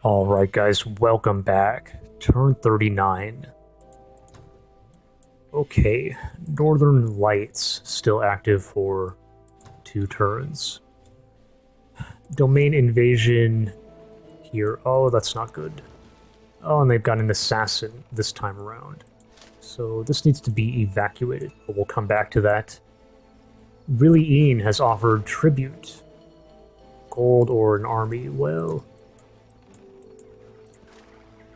Alright guys, welcome back. Turn 39. Okay, Northern Lights still active for 2 turns. Domain invasion here. Oh, that's not good. Oh, and they've got an assassin this time around. So this needs to be evacuated, but we'll come back to that. Really Ian has offered tribute. Gold or an army. Well,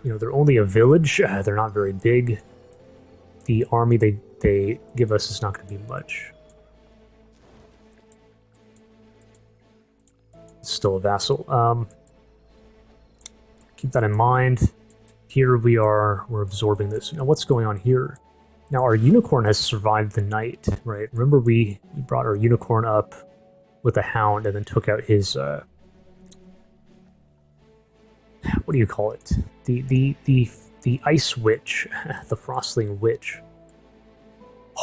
you know, they're only a village. They're not very big. The army they give us is not going to be much. Still a vassal. Keep that in mind. Here we're absorbing this. Now what's going on here? Now our unicorn has survived the night, right? Remember we brought our unicorn up with a hound and then took out his what do you call it? The ice witch, the frostling witch.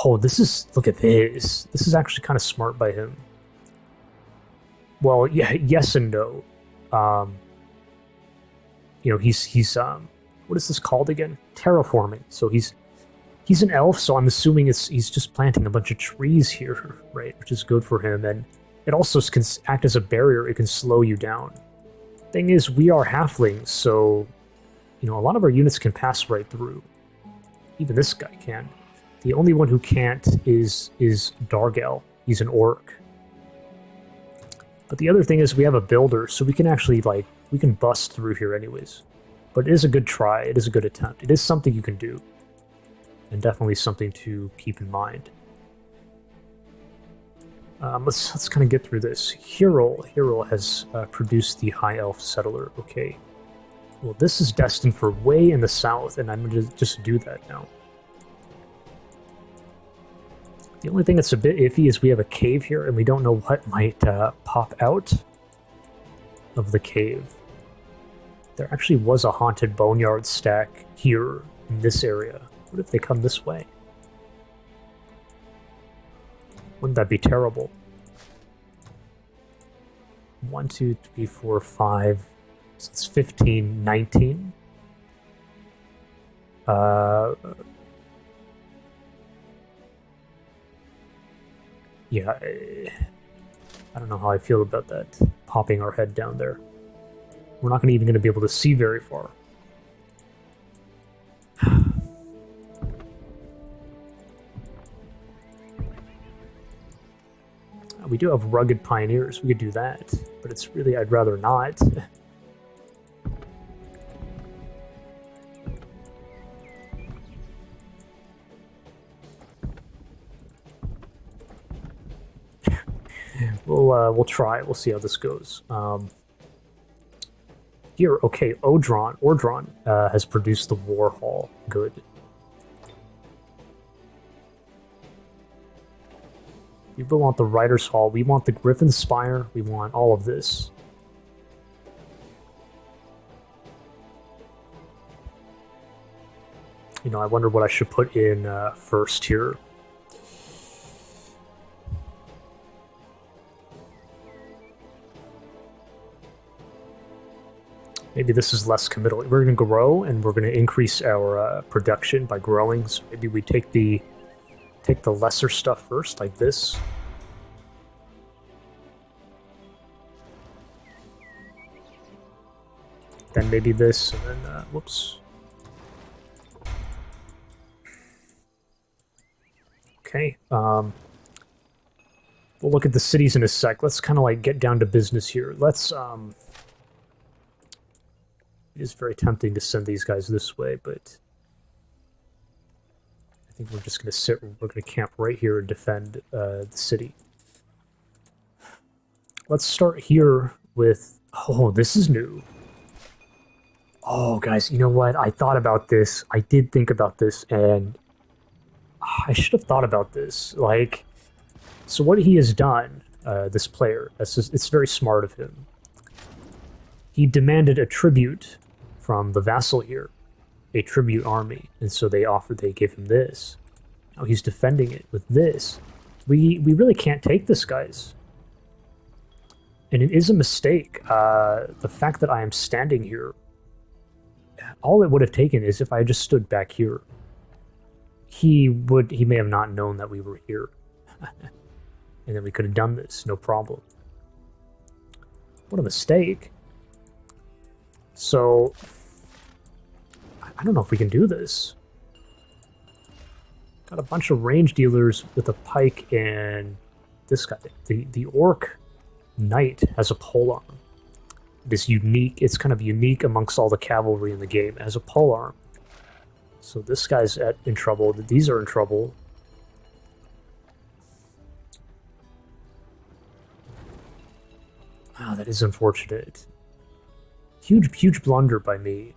Oh, look at this. This is actually kind of smart by him. Well, yeah, yes and no. You know, he's what is this called again? Terraforming. So he's an elf, so I'm assuming he's just planting a bunch of trees here, right? Which is good for him, and it also can act as a barrier. It can slow you down. Thing is, we are halflings, so you know a lot of our units can pass right through. Even this guy can. The only one who can't is Dargel. He's an orc. But the other thing is we have a builder, so we can actually, like, we can bust through here anyways. But it is a good try. It is a good attempt. It is something you can do. And definitely something to keep in mind. Let's kind of get through this. Hiril has produced the High Elf Settler. Okay. Well, this is destined for way in the south, and I'm going to just do that now. The only thing that's a bit iffy is we have a cave here, and we don't know what might pop out of the cave. There actually was a haunted boneyard stack here in this area. What if they come this way? Wouldn't that be terrible? 1, 2, 3, 4, 5. So it's 15, 19. Yeah, I don't know how I feel about that. Popping our head down there. We're not even going to be able to see very far. We do have rugged pioneers. We could do that, but it's really, I'd rather not. We'll try. We'll see how this goes. Here, okay, Ordron has produced the War Hall. Good. We want the Writer's Hall. We want the Griffin Spire. We want all of this. You know, I wonder what I should put in first here. Maybe this is less committal. We're going to grow, and we're going to increase our production by growing. So maybe we take the lesser stuff first, like this. Then maybe this, and then, whoops. Okay, we'll look at the cities in a sec. Let's kind of, like, get down to business here. Let's, it is very tempting to send these guys this way, but I think we're just going to sit, we're going to camp right here and defend the city. Let's start here with, oh, this is new. Oh, guys, you know what? I thought about this. I did think about this, and I should have thought about this. Like, so what he has done, this player, it's very smart of him. He demanded a tribute from the vassal here, a tribute army, and so they gave him this. Now he's defending it with this. We really can't take this, guys. And it is a mistake. The fact that I am standing here all it would have taken is if I just stood back here. He may have not known that we were here. And then we could have done this, no problem. What a mistake. So, I don't know if we can do this. Got a bunch of range dealers with a pike and this guy. The orc knight has a polearm. It is unique. It's kind of unique amongst all the cavalry in the game. It has a polearm. So this guy's in trouble. These are in trouble. Wow, that is unfortunate. Huge blunder by me.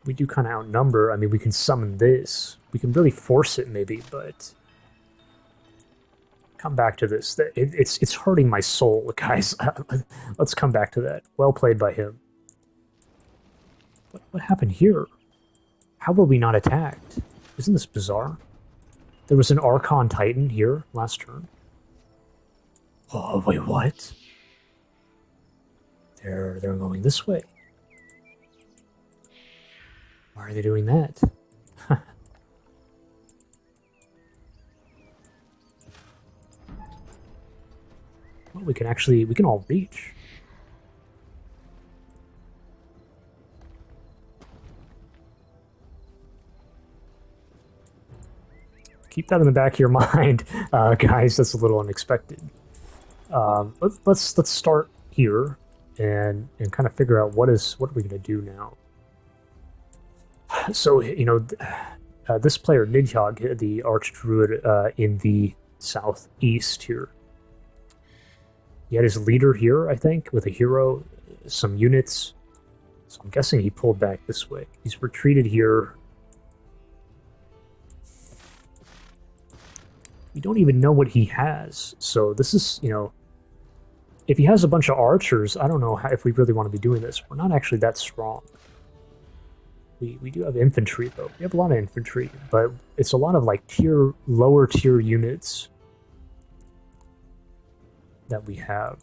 We do kind of outnumber. I mean, we can summon this. We can really force it, maybe, but come back to this. It's hurting my soul, guys. Let's come back to that. Well played by him. What happened here? How were we not attacked? Isn't this bizarre? There was an Archon Titan here last turn. Oh, wait, what? They're going this way. Why are they doing that? Well, we can all reach. Keep that in the back of your mind, guys. That's a little unexpected. Let's start here and kind of figure out what are we going to do now. So, you know, this player, Nidhyogg, the Archdruid in the southeast here, he had his leader here, I think, with a hero, some units. So I'm guessing he pulled back this way. He's retreated here. We don't even know what he has. So this is, you know, if he has a bunch of archers, I don't know if we really want to be doing this. We're not actually that strong. We do have infantry, though. We have a lot of infantry, but it's a lot of, like, lower tier units that we have.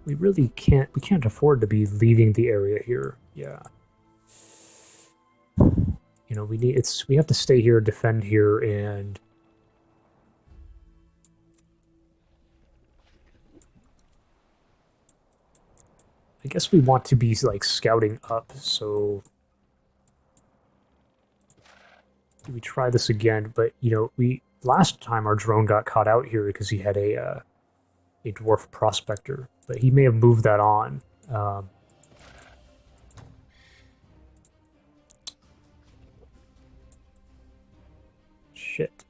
We really can't afford to be leaving the area here. Yeah. You know, we have to stay here, defend here, and I guess we want to be, like, scouting up, so we try this again, but, you know, last time our drone got caught out here because he had a dwarf prospector, but he may have moved that on. Shit.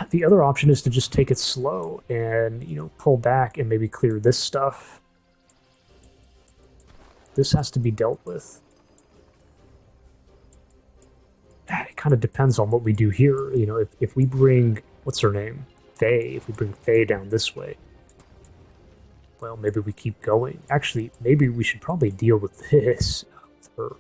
The other option is to just take it slow and, you know, pull back and maybe clear this stuff. This has to be dealt with. It kind of depends on what we do here. You know, if we bring, what's her name? Faye. If we bring Faye down this way, well, maybe we keep going. Actually, maybe we should probably deal with this with her.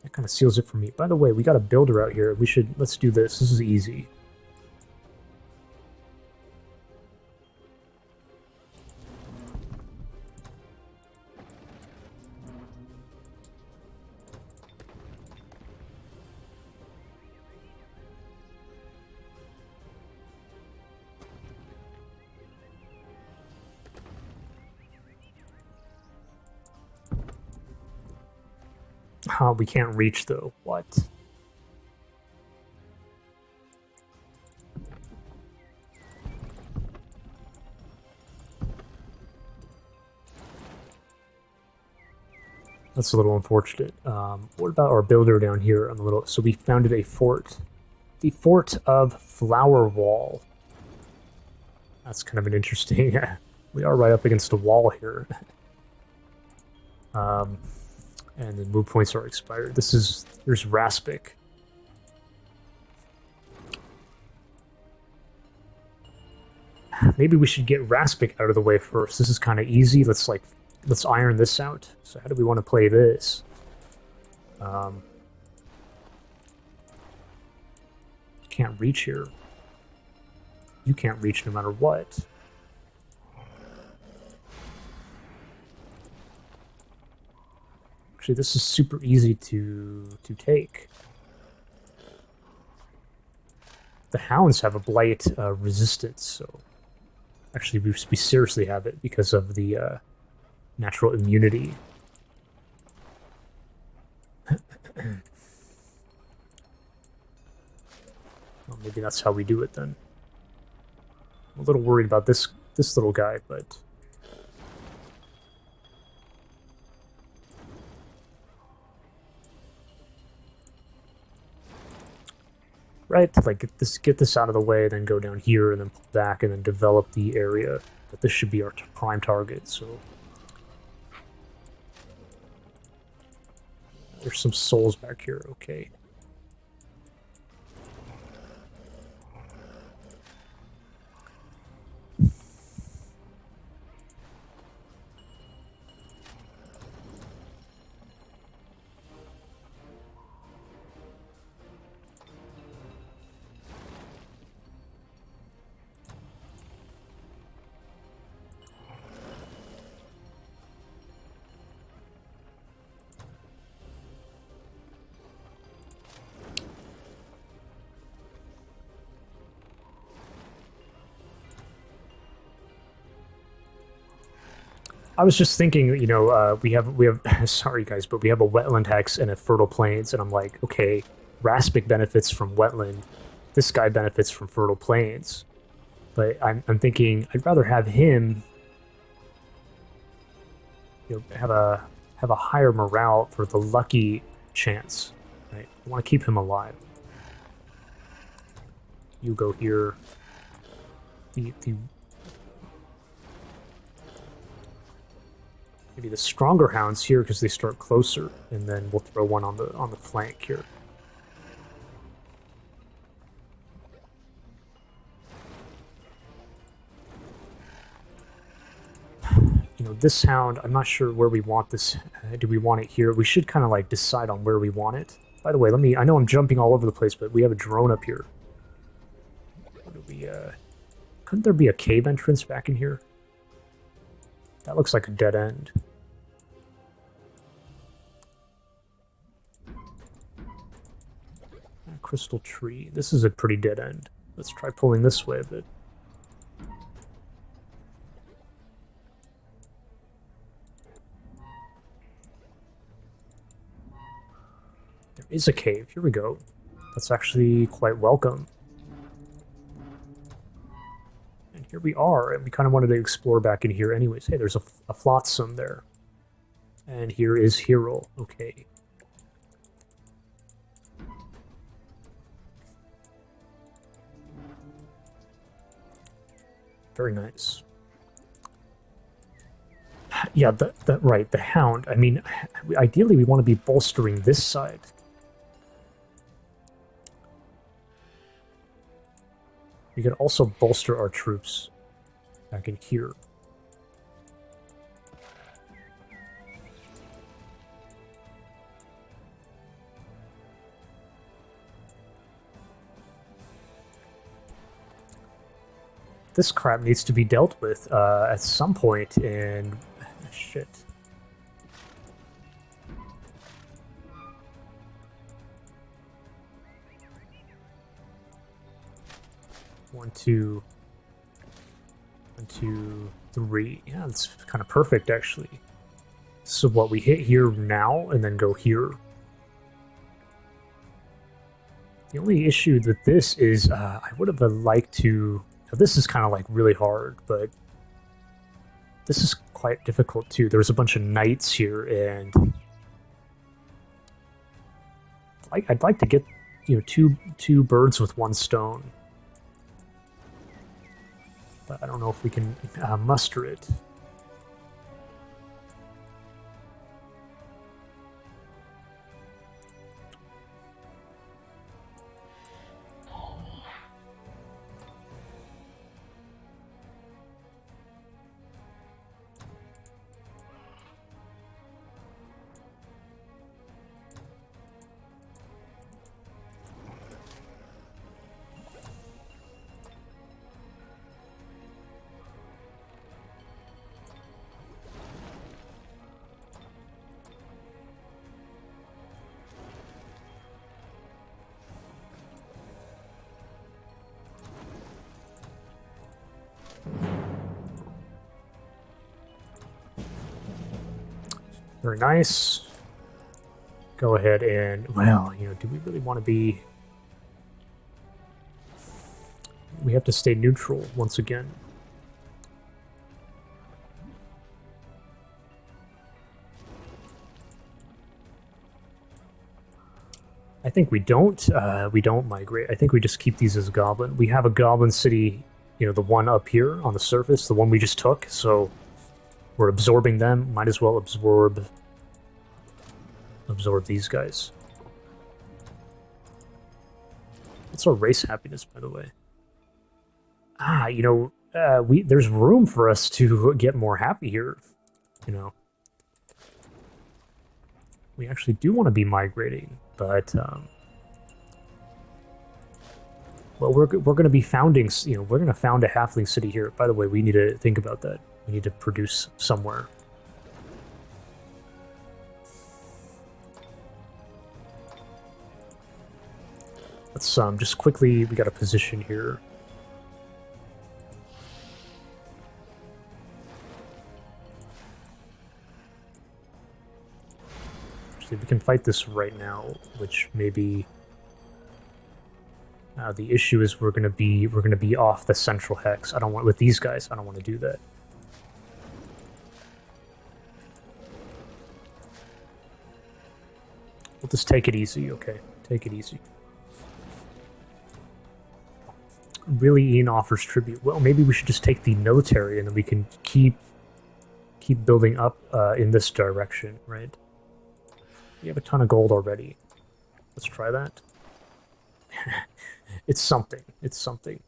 That kind of seals it for me. By the way, we got a builder out here. Let's do this. This is easy. We can't reach, though. What? That's a little unfortunate. What about our builder down here on the little... So we founded a fort. The Fort of Flower Wall. That's kind of an interesting... we are right up against a wall here. And the move points are expired. Here's Raspic. maybe we should get Raspic out of the way first. This is kind of easy. Let's iron this out. So how do we want to play this? Can't reach here. You can't reach no matter what. Actually, this is super easy to take. The hounds have a blight resistance, so actually we seriously have it because of the natural immunity. Well, maybe that's how we do it then. I'm a little worried about this little guy, but right, like get this out of the way, then go down here, and then pull back, and then develop the area. But this should be our prime target. So there's some souls back here. Okay. I was just thinking, you know, we have sorry guys, but we have a wetland hex and a fertile plains, and I'm like, okay, Raspic benefits from wetland, this guy benefits from fertile plains, but I'm thinking I'd rather have him, you know, have a higher morale for the lucky chance, right? I want to keep him alive. You go here. Maybe the stronger hounds here because they start closer, and then we'll throw one on the flank here. You know, this hound, I'm not sure where we want this. Do we want it here? We should kind of like decide on where we want it. By the way, I know I'm jumping all over the place, but we have a drone up here. What do we, couldn't there be a cave entrance back in here? That looks like a dead end. Crystal tree. This is a pretty dead end. Let's try pulling this way a bit. There is a cave. Here we go. That's actually quite welcome. And here we are, and we kind of wanted to explore back in here anyways. Hey, there's a flotsam there. And here is Hiril. Okay. Very nice. Yeah, right, the hound. I mean, ideally we want to be bolstering this side. We could also bolster our troops back in here. This crap needs to be dealt with at some point, and shit. One, two, 1, 2, 3. Yeah, that's kind of perfect, actually. So what, we hit here now, and then go here. The only issue with this is I would have liked to... This is kind of like really hard, but this is quite difficult too. There's a bunch of knights here, and I'd like to get, you know, two birds with one stone, but I don't know if we can muster it. Very nice. Go ahead and, well, you know, do we really want to be... We have to stay neutral once again. I think we don't migrate. I think we just keep these as goblin. We have a goblin city, you know, the one up here on the surface, the one we just took, so we're absorbing them. Might as well absorb these guys. What's our race happiness, by the way? Ah, you know, there's room for us to get more happy here, you know. We actually do want to be migrating, but well, we're going to be founding, you know, we're going to found a halfling city here. By the way, we need to think about that. We need to produce somewhere. Let's just quickly, we got a position here. Actually, we can fight this right now, which maybe the issue is we're gonna be off the central hex. I don't want, with these guys, I don't want to do that. We'll just take it easy, okay? Take it easy. Really, Ian offers tribute. Well, maybe we should just take the military and then we can keep building up in this direction, right? We have a ton of gold already. Let's try that. It's something. It's something.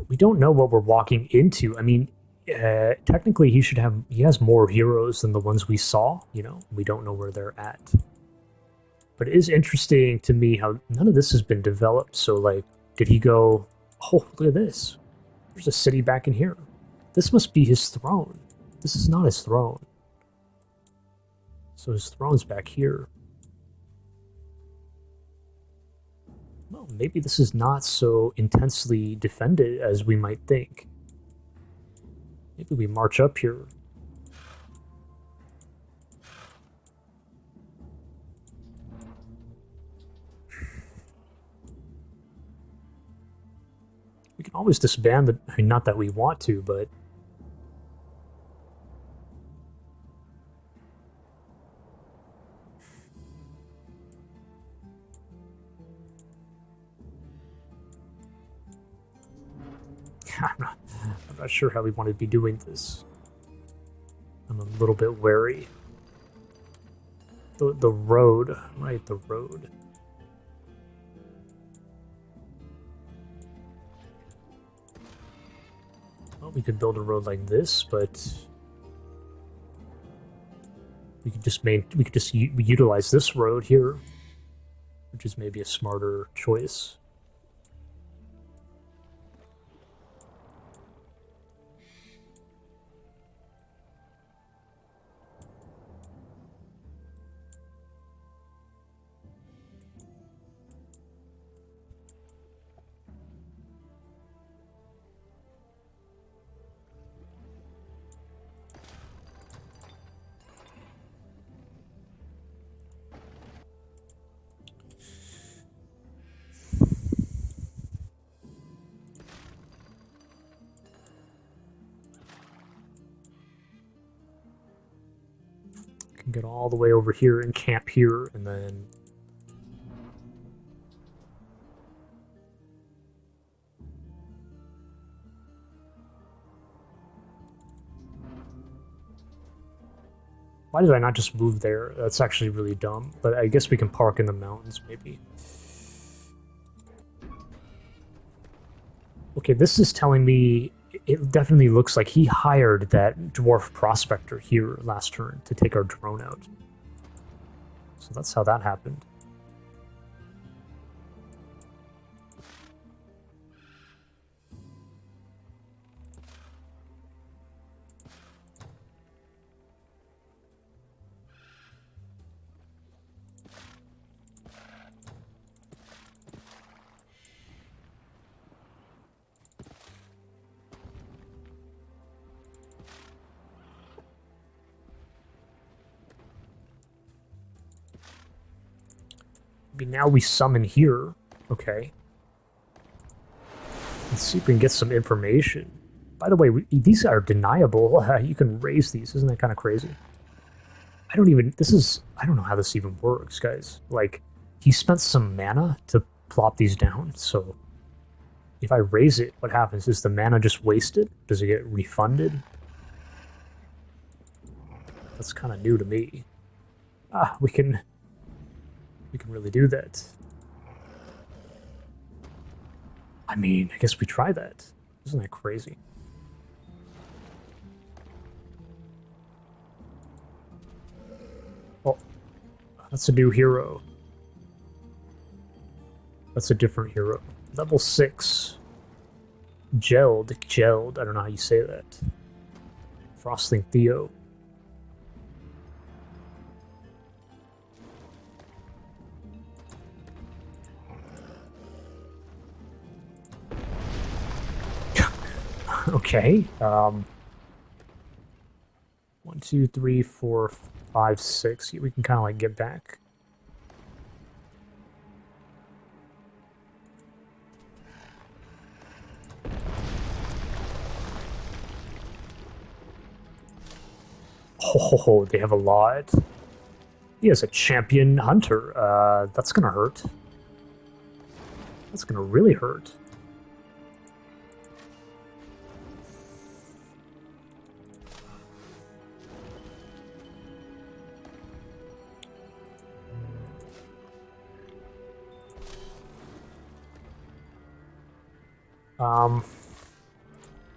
We don't know what we're walking into. I mean, technically he has more heroes than the ones we saw, you know? We don't know where they're at. But it is interesting to me how none of this has been developed. So, like, did he go, oh, look at this. There's a city back in here. This must be his throne. This is not his throne. So his throne's back here. Well, maybe this is not so intensely defended as we might think. Maybe we march up here. We can always disband the... I mean, not that we want to, but... I'm not sure how we want to be doing this. I'm a little bit wary. The road, right, the road. Well, we could build a road like this, but we could just utilize this road here, which is maybe a smarter choice. Get all the way over here and camp here, and then why did I not just move there? That's actually really dumb, but I guess we can park in the mountains maybe. Okay, this is telling me it definitely looks like he hired that dwarf prospector here last turn to take our drone out. So that's how that happened. Maybe now we summon here. Okay. Let's see if we can get some information. By the way, these are deniable. You can raise these. Isn't that kind of crazy? I don't know how this even works, guys. Like, he spent some mana to plop these down, so if I raise it, what happens? Is the mana just wasted? Does it get refunded? That's kind of new to me. Ah, we can really do that. I mean, I guess we try that. Isn't that crazy? Oh, that's a new hero. That's a different hero. Level 6. Gelled. I don't know how you say that. Frostling Theo. Okay. 1, 2, 3, 4, 5, 6. We can kind of like get back. Oh, they have a lot. He has a champion hunter. That's gonna hurt. That's gonna really hurt.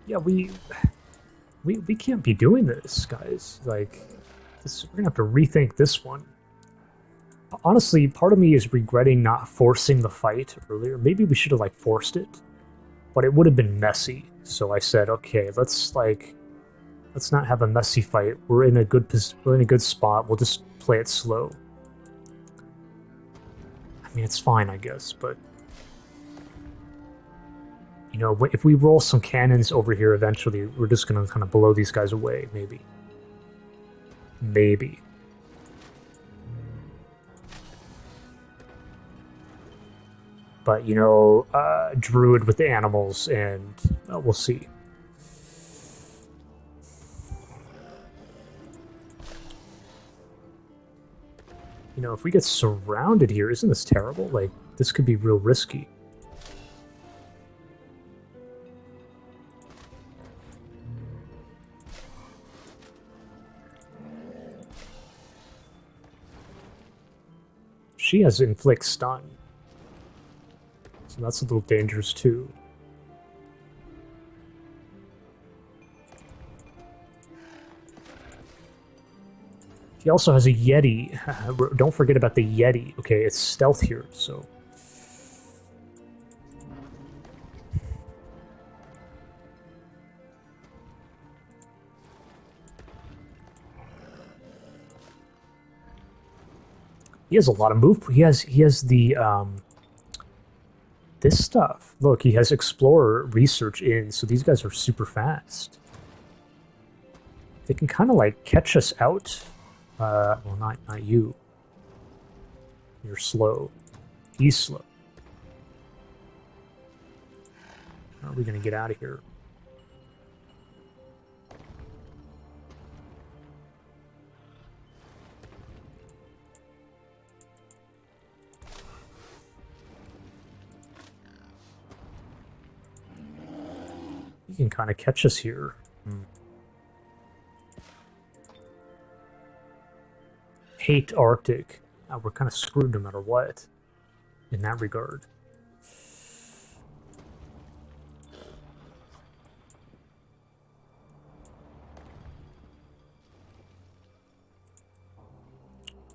Yeah, we can't be doing this, guys. Like, we're gonna have to rethink this one. Honestly, part of me is regretting not forcing the fight earlier. Maybe we should have like forced it, but it would have been messy. So I said, okay, let's not have a messy fight. We're in a good spot. We'll just play it slow. I mean, it's fine, I guess, but you know, if we roll some cannons over here eventually, we're just going to kind of blow these guys away, maybe. Maybe. But, you know, Druid with the animals, and we'll see. You know, if we get surrounded here, isn't this terrible? Like, this could be real risky. She has inflict stun, so that's a little dangerous too. He also has a Yeti. Don't forget about the Yeti. Okay, it's stealth here, so... He has a lot of move. He has the this stuff. Look, he has Explorer research in, so these guys are super fast. They can kind of like catch us out. Well, not you. You're slow. He's slow. How are we gonna get out of here? You can kind of catch us here. Hate Arctic. We're kind of screwed no matter what in that regard.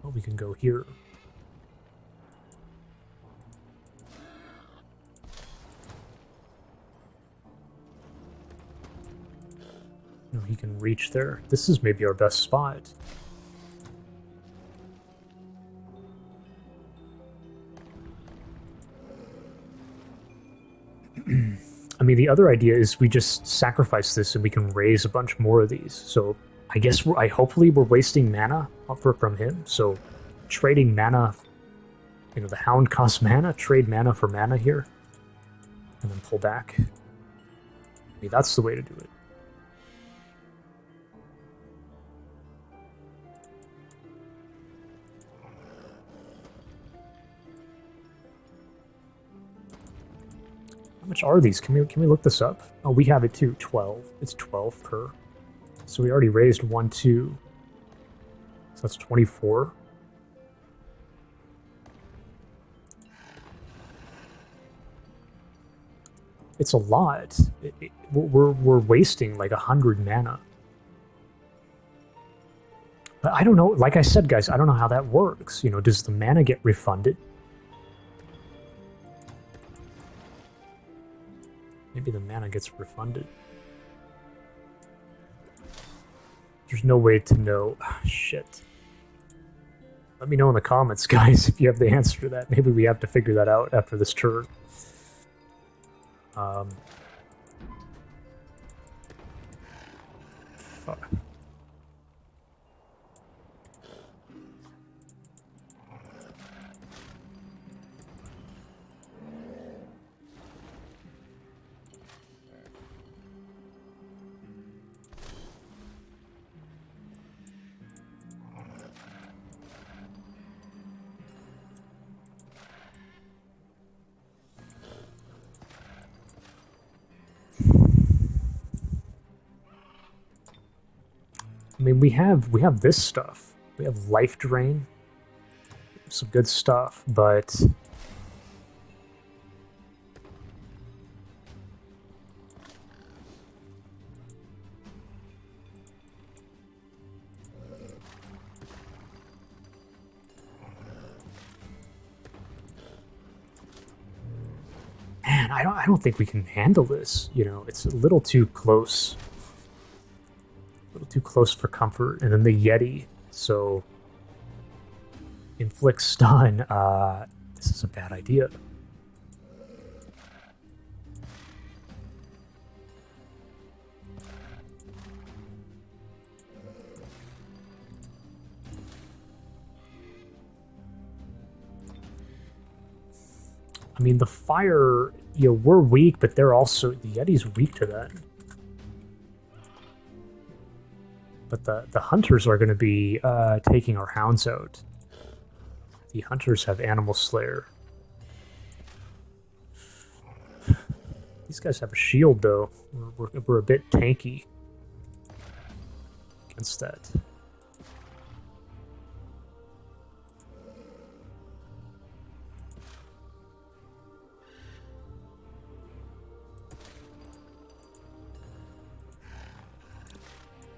Oh, Well, we can go here. No, he can reach there. This is maybe our best spot. I mean, the other idea is we just sacrifice this and we can raise a bunch more of these. So I guess hopefully we're wasting mana from him. So trading mana, you know, the Hound costs mana, trade mana for mana here, and then pull back. Maybe that's the way to do it. How much are these? Can we look this up? Oh, we have it too. 12. It's 12 per. So we already raised 1, 2. So that's 24. It's a lot. We're wasting like 100 mana. But I don't know. Like I said, guys, I don't know how that works. You know, does the mana get refunded? Maybe the mana gets refunded. There's no way to know. Shit. Let me know in the comments, guys, if you have the answer to that. Maybe we have to figure that out after this turn. Fuck. I mean, we have this stuff. We have life drain, some good stuff, but man, I don't think we can handle this. You know, it's a little too close. A little too close for comfort. And then the Yeti, so inflict stun. This is a bad idea. I mean, the fire, you know, we're weak, but they're also, the Yeti's weak to that. But the hunters are going to be taking our hounds out. The hunters have Animal Slayer. These guys have a shield, though. We're a bit tanky against that.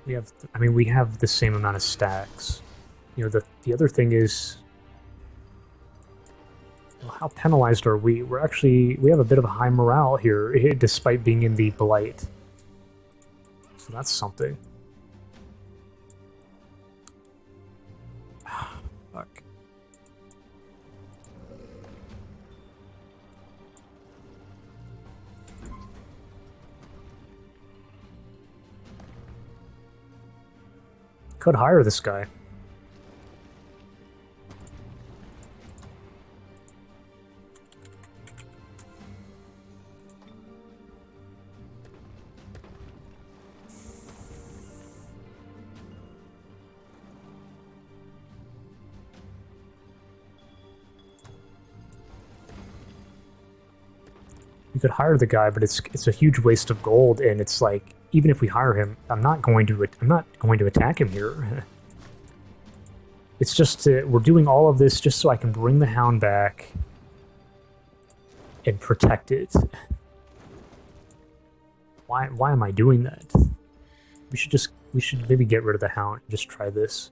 We have, I mean, we have the same amount of stacks. You know, the other thing is, well, how penalized are we? We have a bit of a high morale here, despite being in the Blight. So that's something. Fuck. Could hire this guy. We could hire the guy, but it's a huge waste of gold, and it's like, even if we hire him, I'm not going to attack him here. It's just we're doing all of this just so I can bring the hound back and protect it. Why am I doing that? We should maybe get rid of the hound and just try this.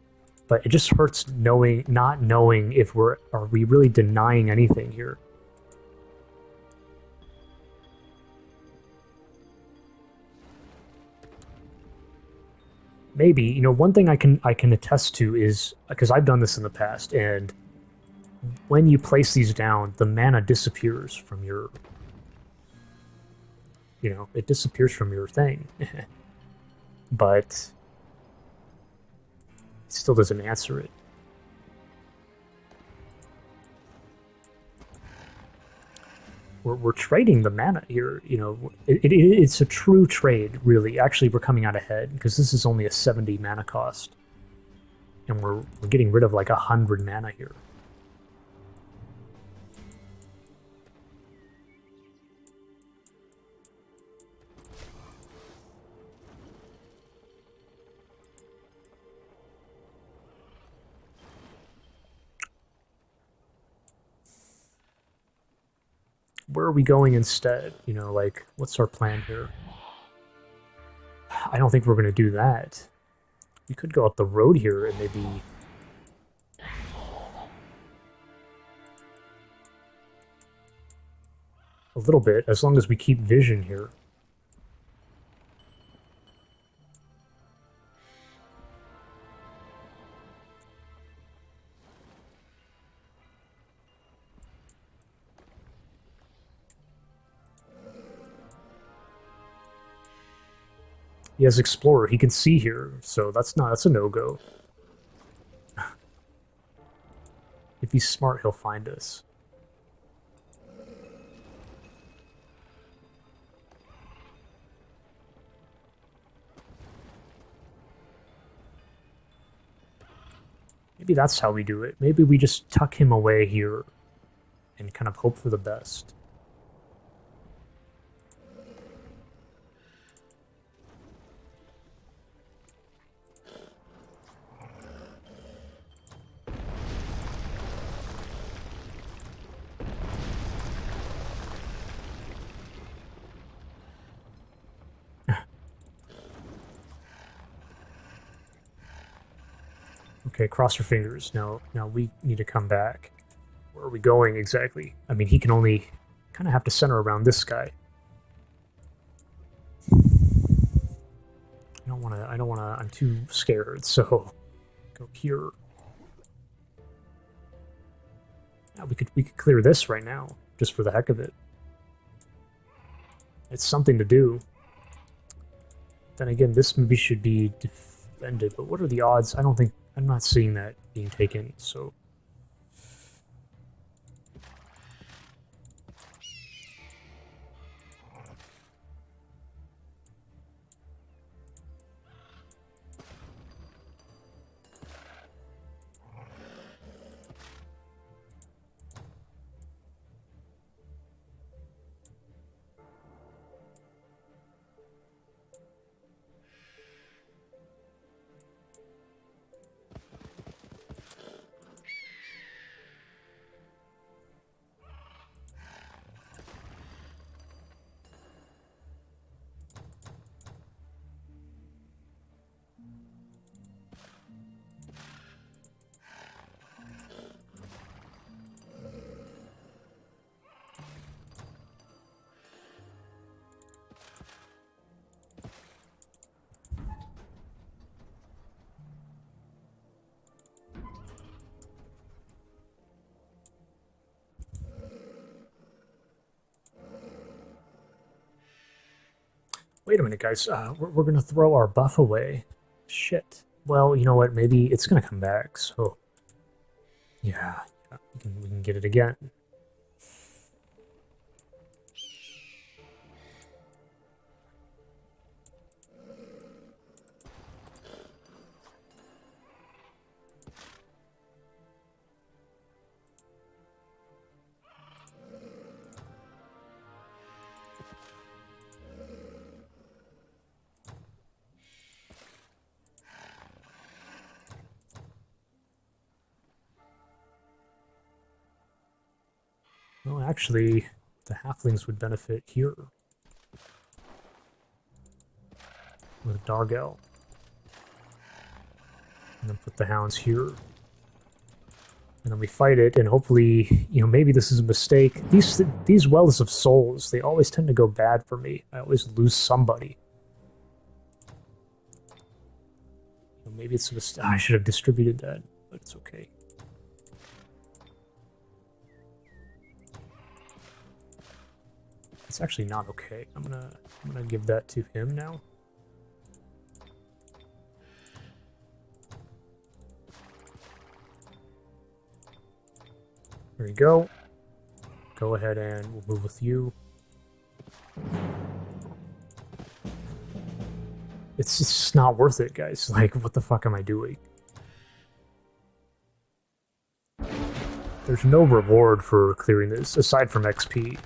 But it just hurts not knowing if are we really denying anything here. Maybe, you know, one thing I can attest to is, because I've done this in the past, and when you place these down, the mana disappears from your, you know, it disappears from your thing. But it still doesn't answer it. We're trading the mana here, you know. It's a true trade, really. Actually, we're coming out ahead, because this is only a 70 mana cost. And we're getting rid of like 100 mana here. Where are we going instead? You know, like, what's our plan here? I don't think we're going to do that. We could go up the road here and maybe... a little bit, as long as we keep vision here. He has Explorer. He can see here, so that's a no-go. If he's smart, he'll find us. Maybe that's how we do it. Maybe we just tuck him away here and kind of hope for the best. Okay, cross your fingers. Now we need to come back. Where are we going exactly? I mean, he can only kind of have to center around this guy. I don't want to, I'm too scared, so go here. Yeah, we could clear this right now, just for the heck of it. It's something to do. Then again, this maybe should be defended, but what are the odds? I'm not seeing that being taken, so... Wait a minute, guys. We're going to throw our buff away. Shit. Well, you know what? Maybe it's going to come back, so... Yeah, we can get it again. Well, actually, the halflings would benefit here. With Dargel. And then put the hounds here. And then we fight it, and hopefully, you know, maybe this is a mistake. These Wells of Souls, they always tend to go bad for me. I always lose somebody. Maybe it's a mistake. I should have distributed that, but it's okay. It's actually not okay. I'm gonna give that to him now. There you go. Go ahead and we'll move with you. It's just not worth it, guys. Like, what the fuck am I doing? There's no reward for clearing this, aside from XP.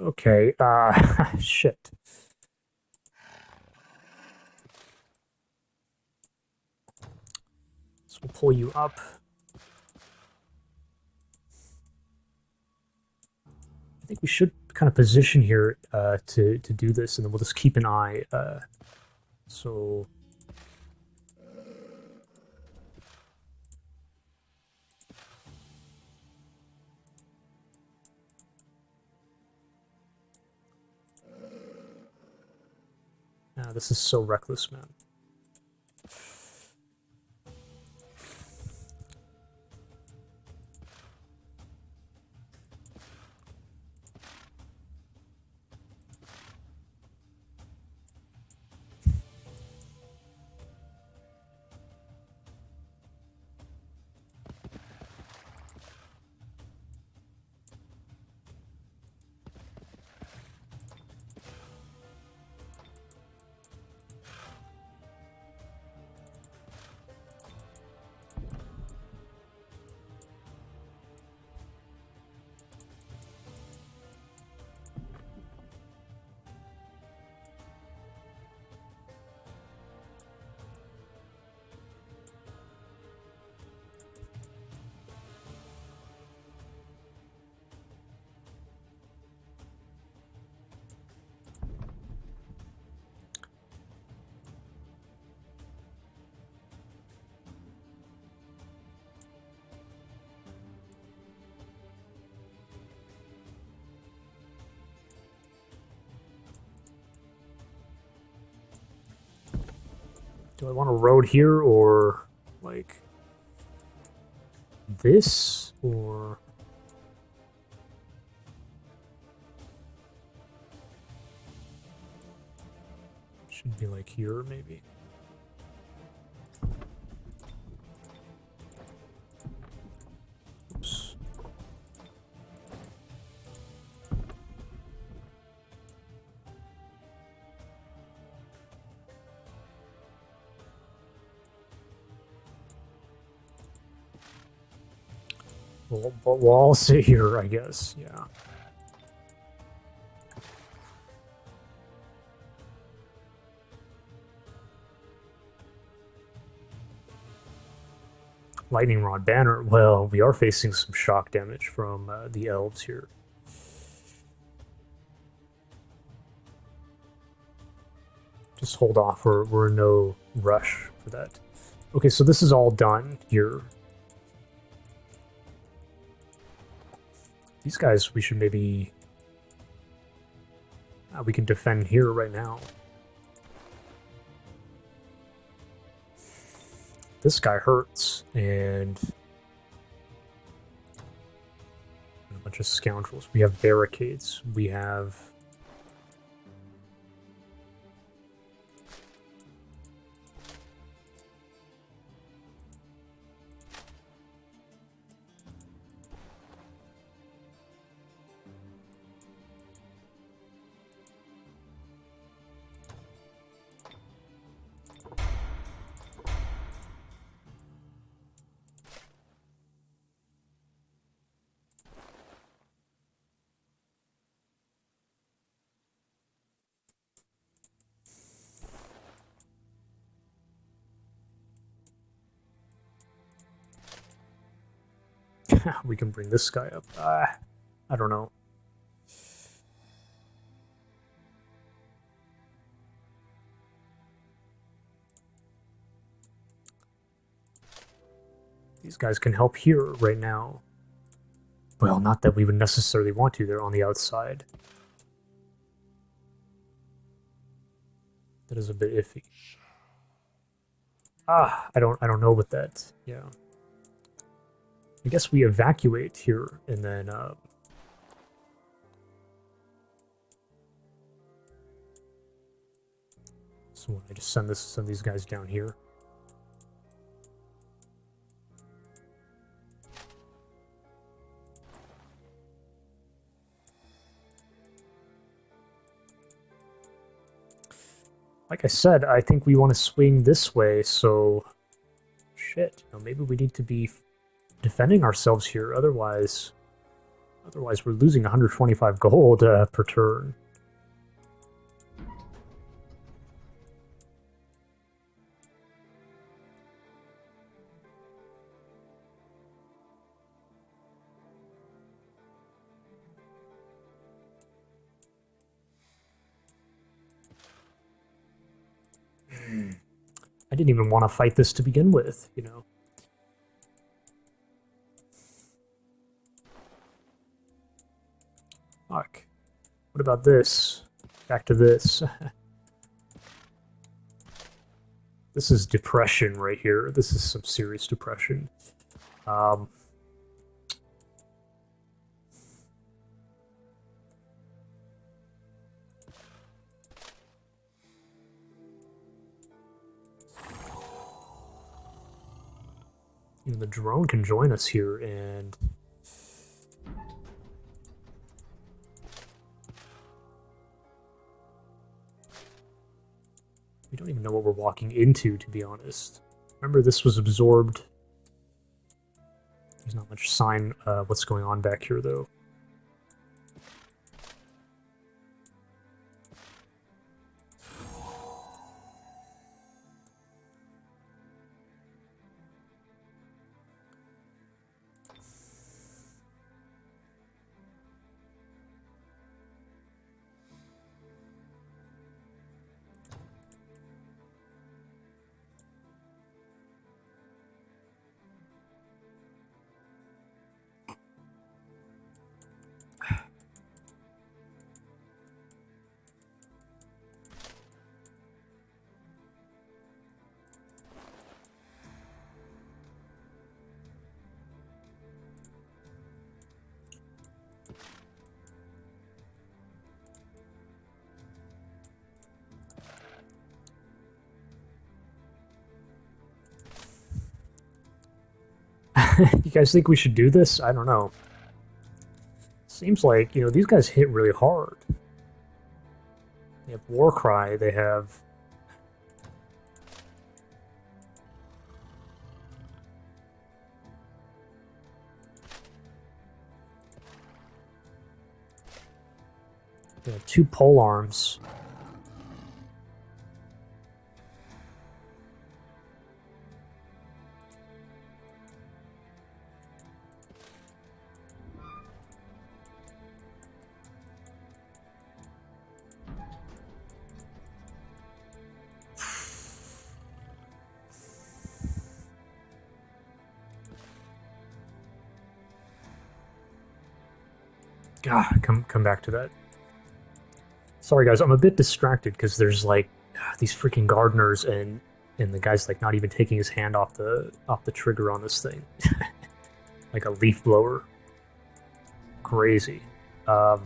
Okay, shit. So we'll pull you up. I think we should kind of position here to do this, and then we'll just keep an eye. So... this is so reckless, man. Do I want a road here, or, like, this, or... Should be, like, here, maybe? Oops. We'll all sit here, I guess, yeah. Lightning Rod Banner. Well, we are facing some shock damage from the elves here. Just hold off, we're in no rush for that. Okay, so this is all done here. These guys, we should maybe... we can defend here right now. This guy hurts, and a bunch of scoundrels. We have barricades. We have... we can bring this guy up. I don't know. These guys can help here right now. Well, not that we would necessarily want to. They're on the outside. That is a bit iffy. I don't know what that. Yeah. I guess we evacuate here and then so I just send these guys down here. Like I said, I think we want to swing this way, so shit, you know, maybe we need to be defending ourselves here, otherwise we're losing 125 gold per turn. I didn't even want to fight this to begin with, you know. Fuck. What about this? Back to this. This is depression right here. This is some serious depression. You know, the drone can join us here, and we don't even know what we're walking into, to be honest. Remember, this was absorbed. There's not much sign what's going on back here, though. You guys think we should do this? I don't know. Seems like, you know, these guys hit really hard. They have Warcry, they have... They have 2 pole arms. Come back to that. Sorry guys, I'm a bit distracted because there's like these freaking gardeners and the guy's like not even taking his hand off the trigger on this thing. Like a leaf blower. Crazy. You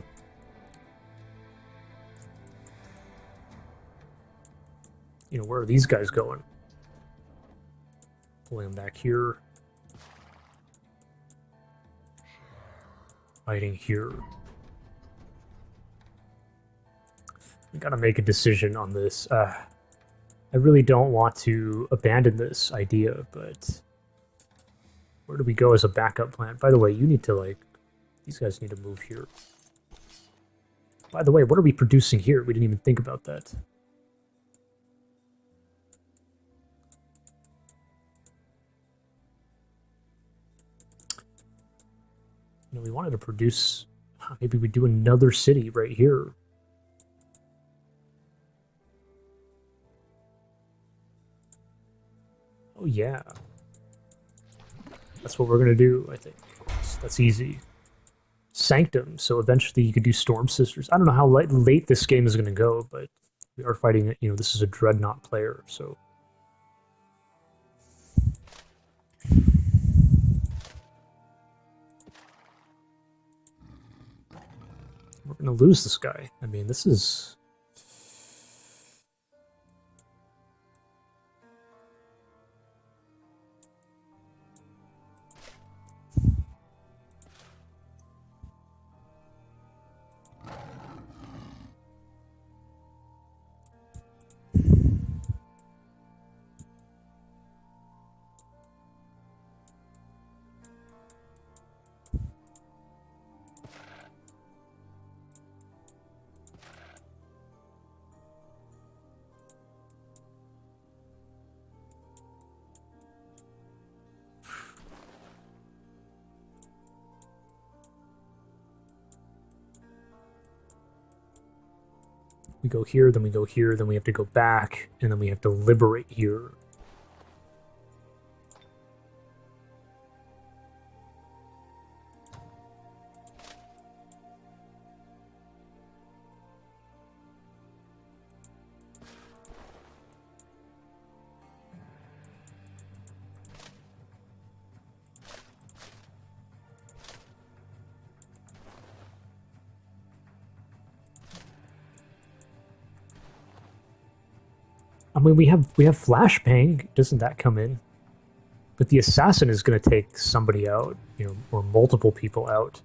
know, where are these guys going? Pulling them back here. Fighting here. We gotta make a decision on this. I really don't want to abandon this idea, but where do we go as a backup plan? By the way, you need to, like, these guys need to move here. By the way, what are we producing here? We didn't even think about that. You know, we wanted to produce... Maybe we do another city right here. Oh yeah. That's what we're gonna do, I think. That's easy. Sanctum, so eventually you could do Storm Sisters. I don't know how late this game is gonna go, but we are fighting, you know, this is a Dreadnought player, so... We're gonna lose this guy. I mean, this is... We go here, then we go here, then we have to go back, and then we have to liberate here. I mean, we have Flashbang. Doesn't that come in? But the assassin is going to take somebody out, you know, or multiple people out.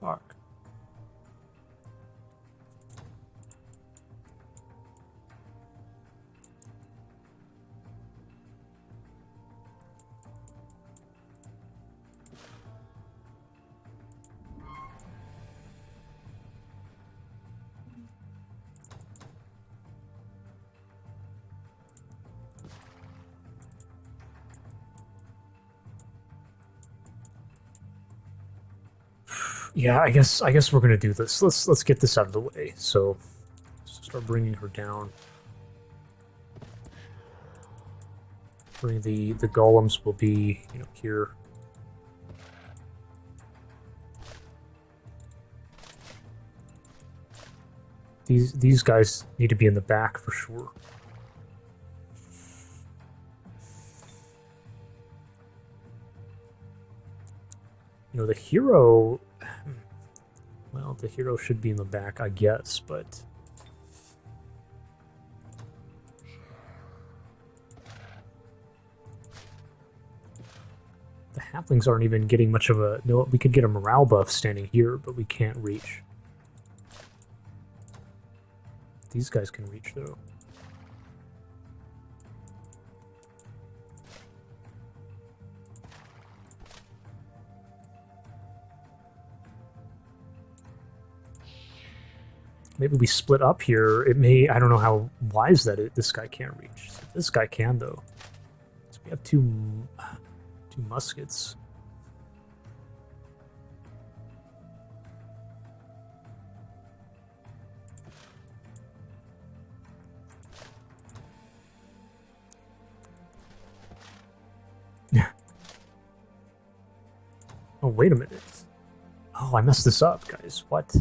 Fuck. Yeah, I guess we're gonna do this. Let's get this out of the way. So, let's start bringing her down. Bring the golems will be, you know, here. These guys need to be in the back for sure. You know, the hero... Well, the hero should be in the back, I guess, but... The halflings aren't even getting much of a... No, we could get a morale buff standing here, but we can't reach. These guys can reach, though. Maybe we split up here. It may... I don't know how wise that is. This guy can't reach. This guy can, though. So we have two muskets. Oh, wait a minute. Oh, I messed this up, guys. What?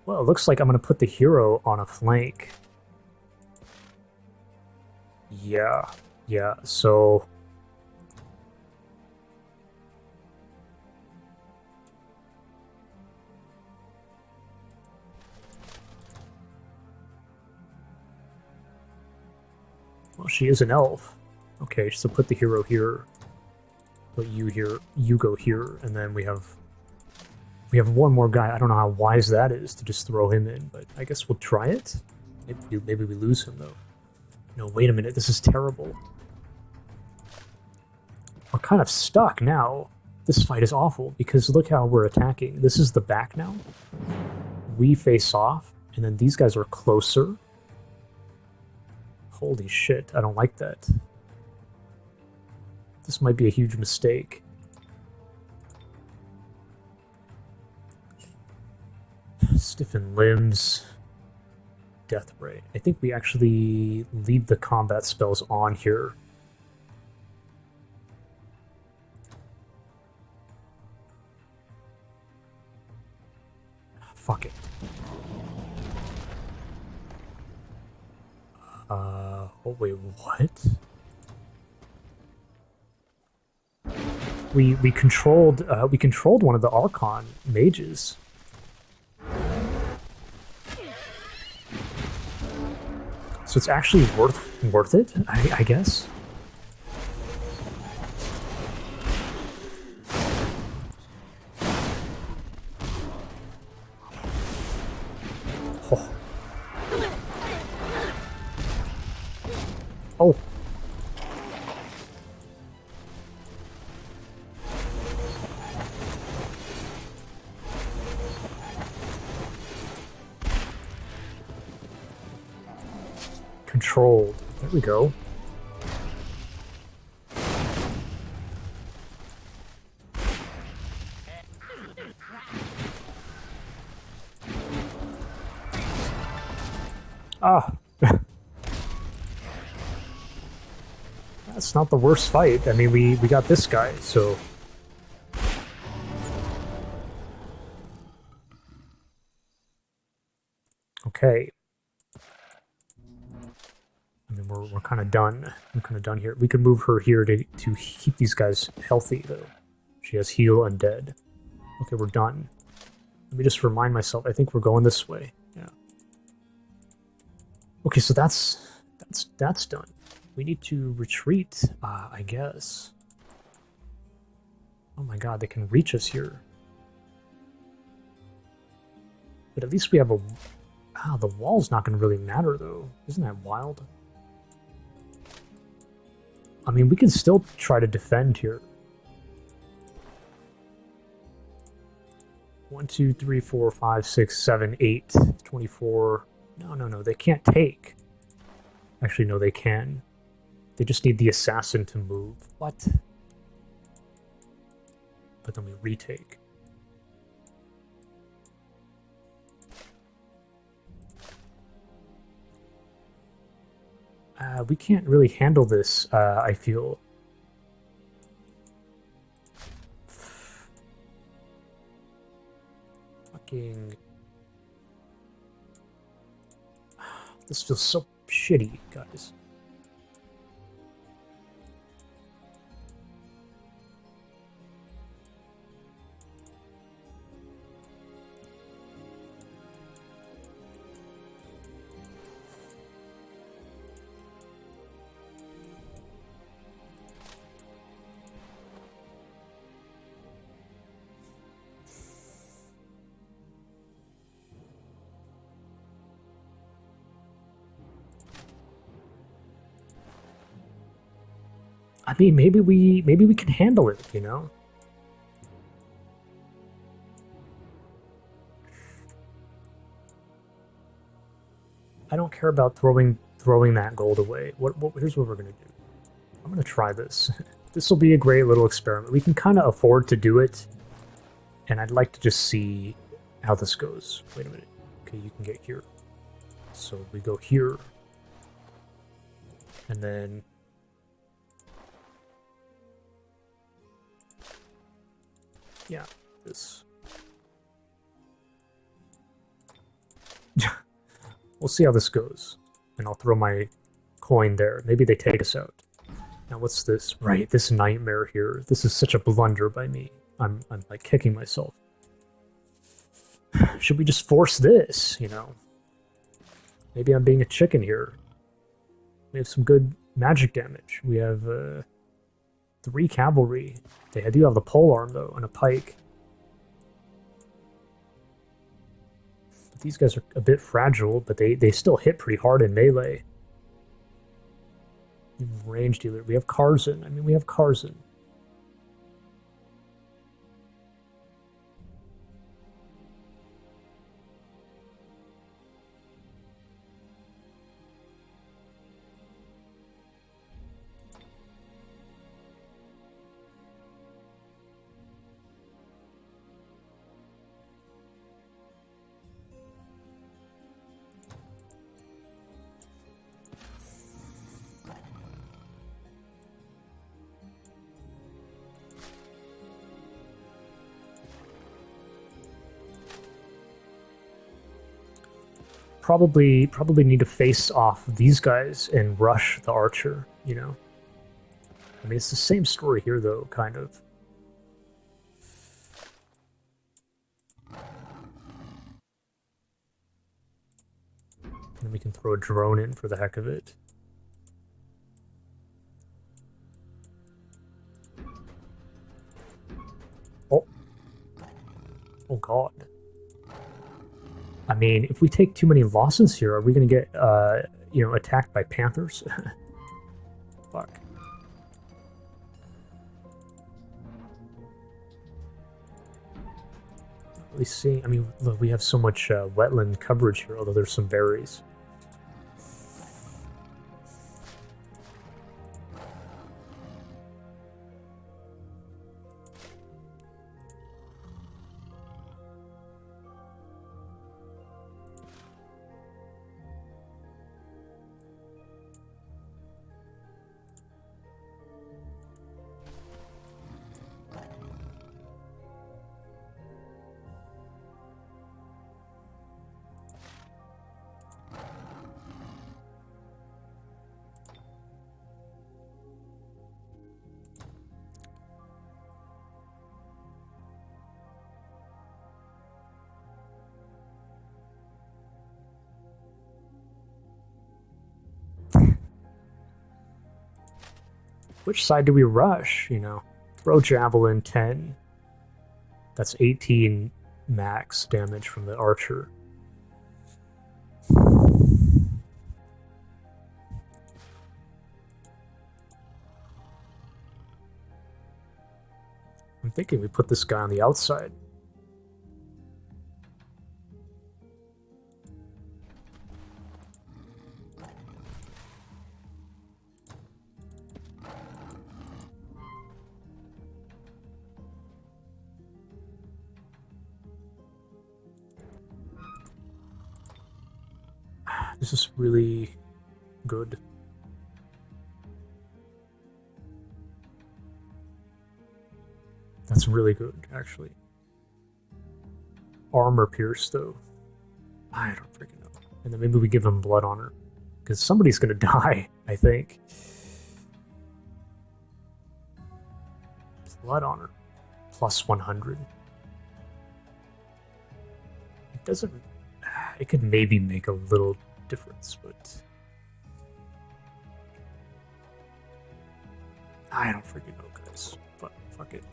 Well, it looks like I'm going to put the hero on a flank. Yeah, so... Well, she is an elf. Okay, so put the hero here. Put you here, you go here, and then we have one more guy. I don't know how wise that is to just throw him in, but I guess we'll try it. Maybe we lose him, though. No, wait a minute, this is terrible. We're kind of stuck now. This fight is awful, because look how we're attacking. This is the back now. We face off, and then these guys are closer. Holy shit, I don't like that. This might be a huge mistake. Stiffen limbs. Death ray. I think we actually leave the combat spells on here. Fuck it. Oh wait, what? We controlled one of the Archon mages. So it's actually worth it, I guess. Oh. Oh. Controlled. There we go. Ah. That's not the worst fight. I mean, we got this guy, so... Okay. I mean, we're kind of done. We're kind of done here. We could move her here to keep these guys healthy, though. She has heal undead. Okay, we're done. Let me just remind myself. I think we're going this way. Yeah. Okay, so that's done. We need to retreat, I guess. Oh my god, they can reach us here. But at least we have a... Wow, the wall's not going to really matter, though. Isn't that wild? I mean, we can still try to defend here. 1, 2, 3, 4, 5, 6, 7, 8, 24. No, they can't take. Actually, no, they can. They just need the assassin to move. What? But then we retake. We can't really handle this, I feel. Fucking... This feels so shitty, guys. I mean, maybe we can handle it, you know? I don't care about throwing that gold away. Here's what we're gonna do. I'm gonna try this. This will be a great little experiment. We can kind of afford to do it, and I'd like to just see how this goes. Wait a minute. Okay, you can get here. So we go here, and then... Yeah, this. We'll see how this goes. And I'll throw my coin there. Maybe they take us out. Now what's this? Right, this nightmare here. This is such a blunder by me. I'm like kicking myself. Should we just force this, you know? Maybe I'm being a chicken here. We have some good magic damage. We have 3 cavalry. They do have the polearm, though, and a pike. But these guys are a bit fragile, but they still hit pretty hard in melee. Range dealer. We have Karzin. I mean, we have Karzin. probably need to face off these guys and rush the archer, you know? I mean, it's the same story here, though, kind of. And we can throw a drone in for the heck of it. Oh. Oh, God. I mean, if we take too many losses here, are we going to get, you know, attacked by panthers? Fuck. At least seeing, I mean, look, we have so much wetland coverage here, although there's some berries. Which side do we rush, you know? Throw Javelin 10. That's 18 max damage from the archer. I'm thinking we put this guy on the outside. This is really good. That's really good, actually. Armor pierce, though. I don't freaking know. And then maybe we give him blood honor. Because somebody's gonna die, I think. Blood honor. Plus 100. It doesn't... It could maybe make a little difference, but... I don't freaking know, guys. Fuck it.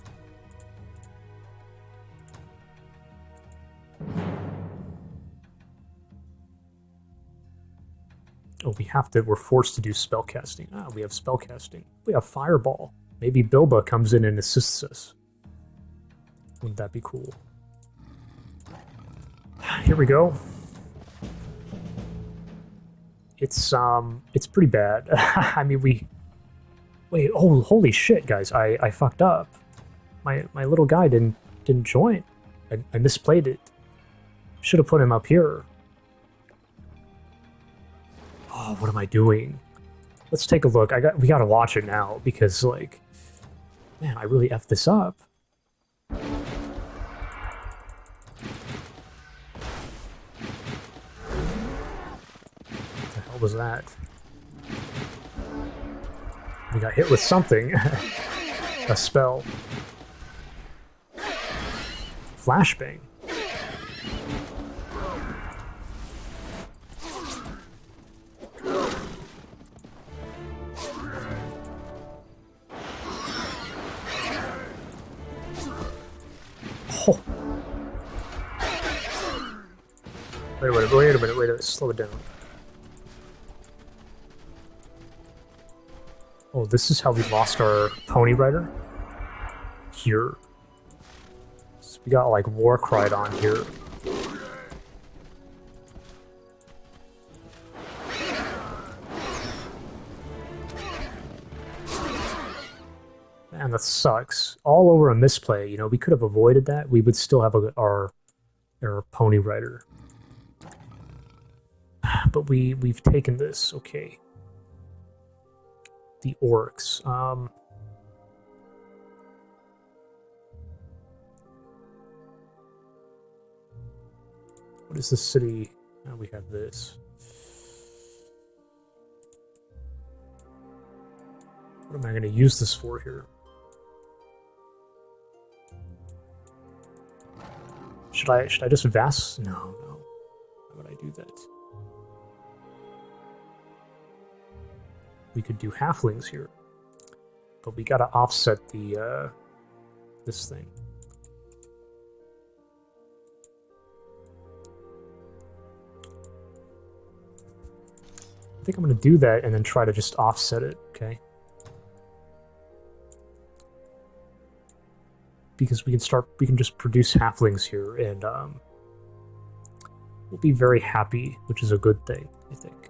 Oh, we're forced to do spellcasting. Ah, we have spellcasting. We have fireball. Maybe Bilba comes in and assists us. Wouldn't that be cool? Here we go. It's pretty bad. I mean, wait, oh, holy shit, guys, I fucked up. My little guy didn't join. I misplayed it. Should have put him up here. Oh, what am I doing? Let's take a look. We gotta watch it now, because, like, man, I really effed this up. What the hell was that? We got hit with something. A spell. Flashbang. Oh. Wait a minute, slow it down. Oh, this is how we lost our pony rider? Here. So we got, like, Warcried on here. Man, that sucks. All over a misplay, you know, we could have avoided that. We would still have our pony rider. But we've taken this, okay. The orcs. What is this city? Now we have this. What am I going to use this for here? Should I just Vass? No. Why would I do that? We could do halflings here, but we gotta offset the this thing. I think I'm gonna do that and then try to just offset it, okay? Because we can just produce halflings here, and we'll be very happy, which is a good thing, I think.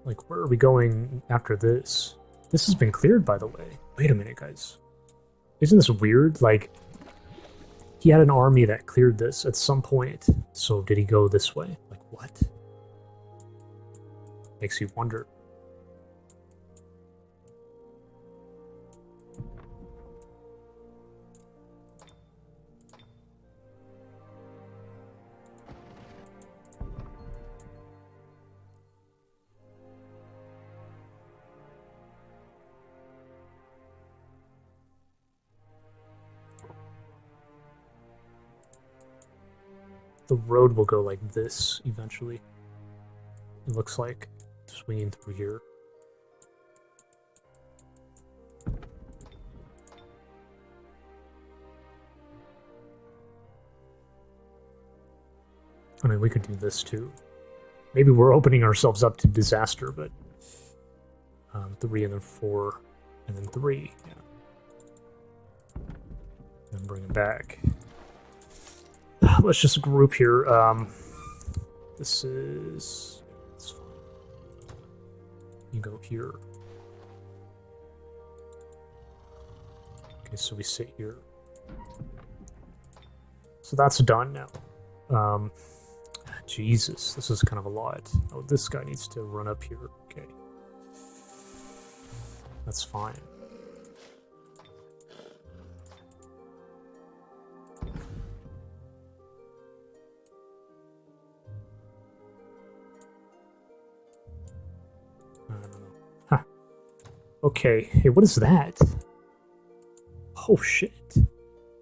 Like, where are we going after this? This has been cleared, by the way. Wait a minute, guys. Isn't this weird? Like, he had an army that cleared this at some point. So did he go this way? Like, what? Makes you wonder. The road will go like this eventually. It looks like swinging through here. I mean, we could do this too. Maybe we're opening ourselves up to disaster, but 3 and then 4 and then 3. Yeah. And then bring it back. Let's just group here. This is... That's fine. You go here. Okay, so we sit here. So that's done now. Jesus, this is kind of a lot. Oh, this guy needs to run up here. Okay. That's fine. I don't know. Huh. Okay. Hey, what is that? Oh shit.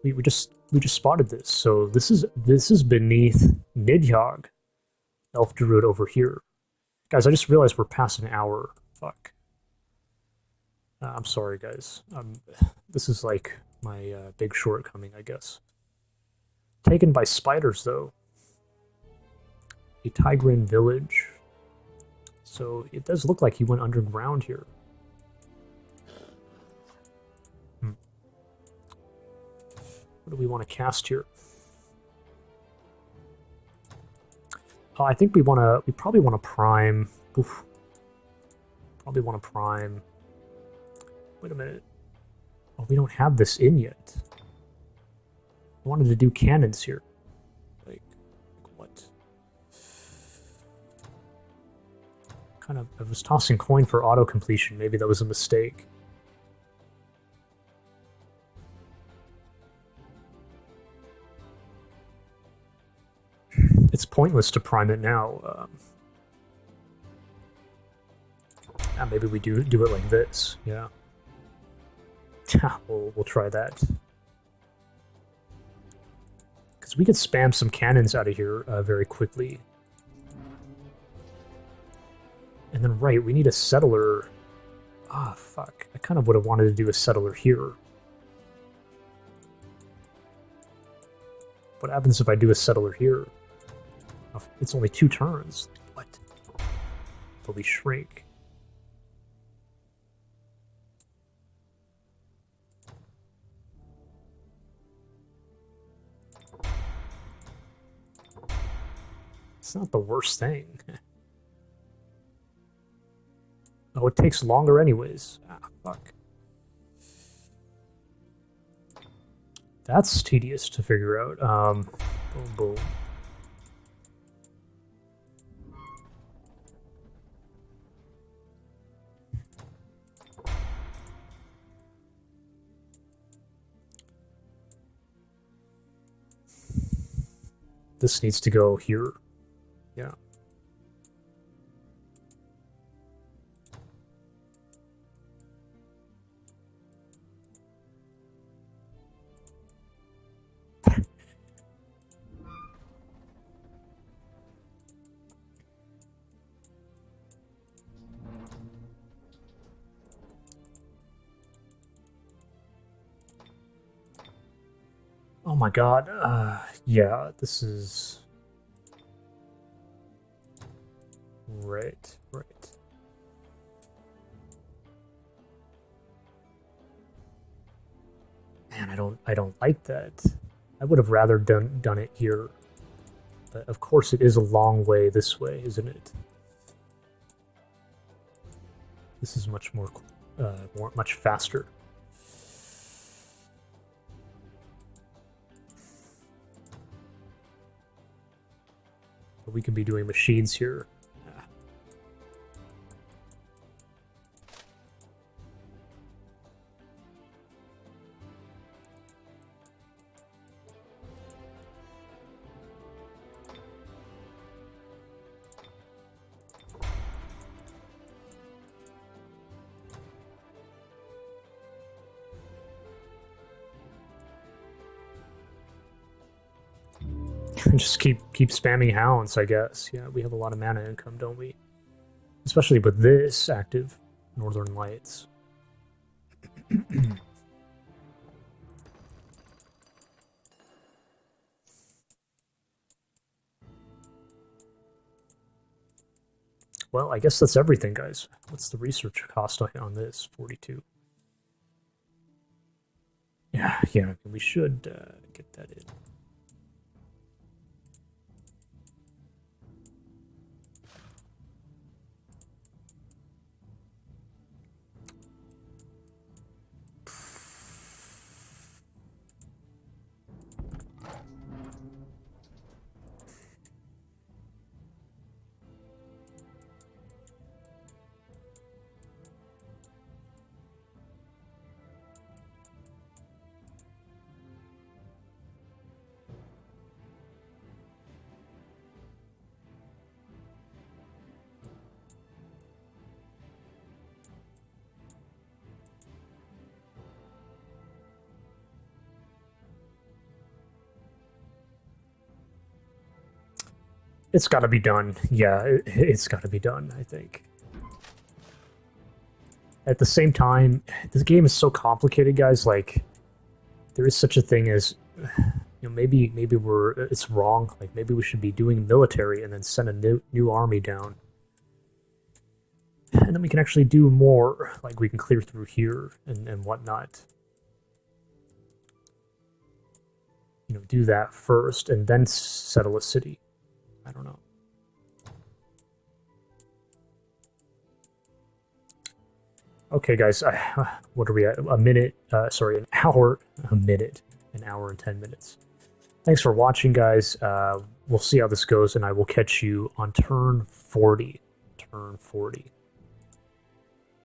We just spotted this. So this is beneath Nidhyogg, Elf Druid over here. Guys, I just realized we're past an hour. Fuck. I'm sorry, guys. This is like my big shortcoming, I guess. Taken by spiders, though. A Tigran village. So it does look like he went underground here. What do we want to cast here? Oh, I think we probably want to prime. Oof. Probably want to prime. Wait a minute. Oh, we don't have this in yet. I wanted to do cannons here. Like what? Kind of, I was tossing coin for auto completion. Maybe that was a mistake. It's pointless to prime it now. Maybe we do it like this. Yeah. We'll try that. Because we could spam some cannons out of here very quickly. And then, right, we need a settler. Ah, fuck. I kind of would have wanted to do a settler here. What happens if I do a settler here? It's only 2 turns. What? But we shrink. It's not the worst thing. Oh, it takes longer anyways. Ah, fuck. That's tedious to figure out. Boom, boom. This needs to go here. Yeah. Oh my god. Yeah, this is... Right. Man, I don't like that. I would have rather done it here. But of course it is a long way this way, isn't it? This is much much faster. But we can be doing machines here. Just keep spamming hounds, I guess. Yeah, we have a lot of mana income, don't we? Especially with this active Northern Lights. Well, I guess that's everything, guys. What's the research cost on this? 42. Yeah, we should get that in. It's got to be done. Yeah, it's got to be done, I think. At the same time, this game is so complicated, guys. Like, there is such a thing as, maybe it's wrong. Like, maybe we should be doing military and then send a new army down. And then we can actually do more. Like, we can clear through here and whatnot. Do that first and then settle a city. I don't know. Okay, guys, what are we at? An hour, an hour and 10 minutes. Thanks for watching, guys. We'll see how this goes, and I will catch you on turn 40. Turn 40.